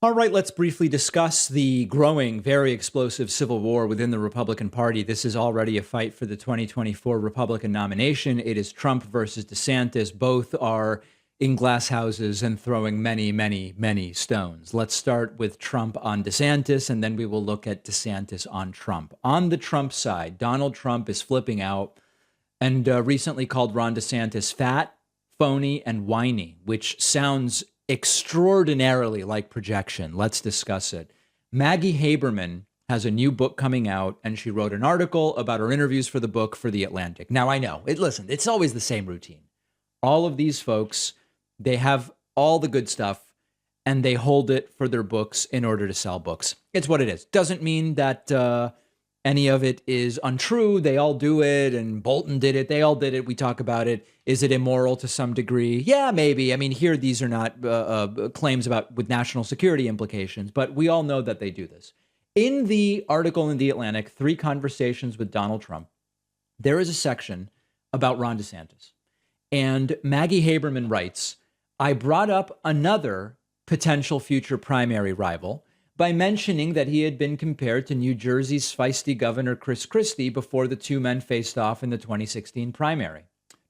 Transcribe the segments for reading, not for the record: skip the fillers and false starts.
All right, let's briefly discuss the growing, very explosive civil war within the Republican Party. This is already a fight for the 2024 Republican nomination. It is Trump versus DeSantis. Both are in glass houses and throwing many, many, many stones. Let's start with Trump on DeSantis, and then we will look at DeSantis on Trump. On the Trump side, Donald Trump is flipping out and recently called Ron DeSantis fat, phony, and whiny, which sounds extraordinarily like projection. Let's discuss it. Maggie Haberman has a new book coming out, and she wrote an article about her interviews for the book for The Atlantic. Now, I know, listen, it's always the same routine. All of these folks, they have all the good stuff, and they hold it for their books in order to sell books. It's what it is. Doesn't mean that any of it is untrue. They all do it, and Bolton did it. They all did it. We talk about it. Is it immoral to some degree? Yeah, maybe. I mean, here, these are not claims about with national security implications, but we all know that they do this. In the article in The Atlantic, 3 Conversations with Donald Trump, there is a section about Ron DeSantis. And Maggie Haberman writes, I brought up another potential future primary rival by mentioning that he had been compared to New Jersey's feisty Governor Chris Christie before the two men faced off in the 2016 primary.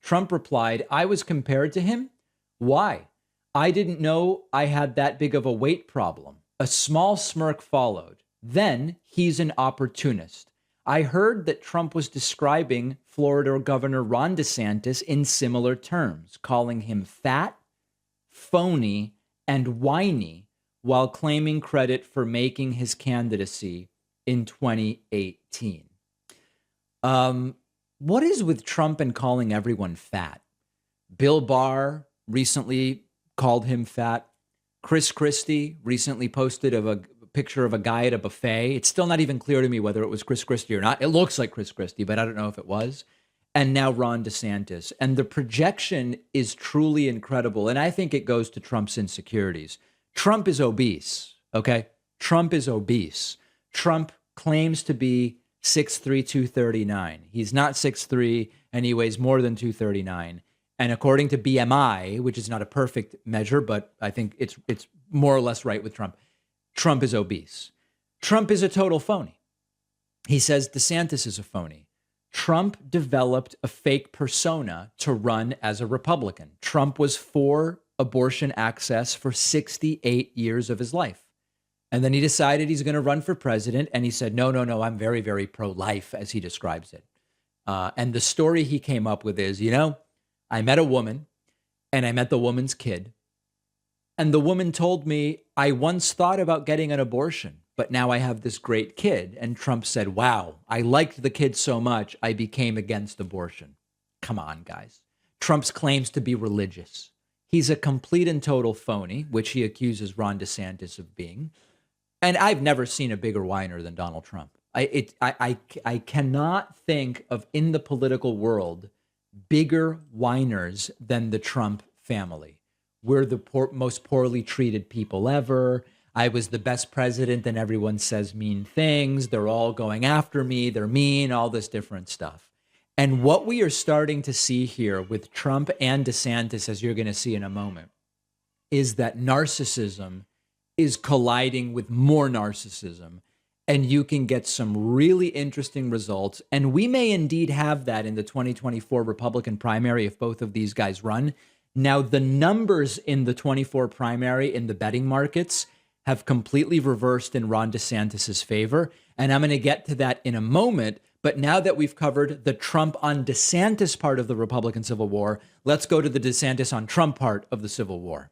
Trump replied, I was compared to him? Why? I didn't know I had that big of a weight problem. A small smirk followed. Then he's an opportunist. I heard that Trump was describing Florida Governor Ron DeSantis in similar terms, calling him fat, phony, and whiny, while claiming credit for making his candidacy in 2018. What is with Trump and calling everyone fat? Bill Barr recently called him fat. Chris Christie recently posted a picture of a guy at a buffet. It's still not even clear to me whether it was Chris Christie or not. It looks like Chris Christie, but I don't know if it was. And now Ron DeSantis. And the projection is truly incredible. And I think it goes to Trump's insecurities. Trump is obese, okay? Trump is obese. Trump claims to be 6'3", 239. He's not 6'3", and he weighs more than 239. And according to BMI, which is not a perfect measure, but I think it's more or less right with Trump, Trump is obese. Trump is a total phony. He says DeSantis is a phony. Trump developed a fake persona to run as a Republican. Trump was for abortion access for 68 years of his life. And then he decided he's going to run for president. And he said, no, I'm very, very pro-life, as he describes it. And the story he came up with is, I met a woman and I met the woman's kid. And the woman told me, I once thought about getting an abortion, but now I have this great kid. And Trump said, wow, I liked the kid so much, I became against abortion. Come on, guys. Trump's claims to be religious. He's a complete and total phony, which he accuses Ron DeSantis of being. And I've never seen a bigger whiner than Donald Trump. I cannot think of, in the political world, bigger whiners than the Trump family. We're the most poorly treated people ever. I was the best president and everyone says mean things. They're all going after me. They're mean, all this different stuff. And what we are starting to see here with Trump and DeSantis, as you're going to see in a moment, is that narcissism is colliding with more narcissism. And you can get some really interesting results. And we may indeed have that in the 2024 Republican primary if both of these guys run. Now, the numbers in the 24 primary in the betting markets have completely reversed in Ron DeSantis's favor. And I'm going to get to that in a moment. But now that we've covered the Trump on DeSantis part of the Republican Civil War, let's go to the DeSantis on Trump part of the Civil War.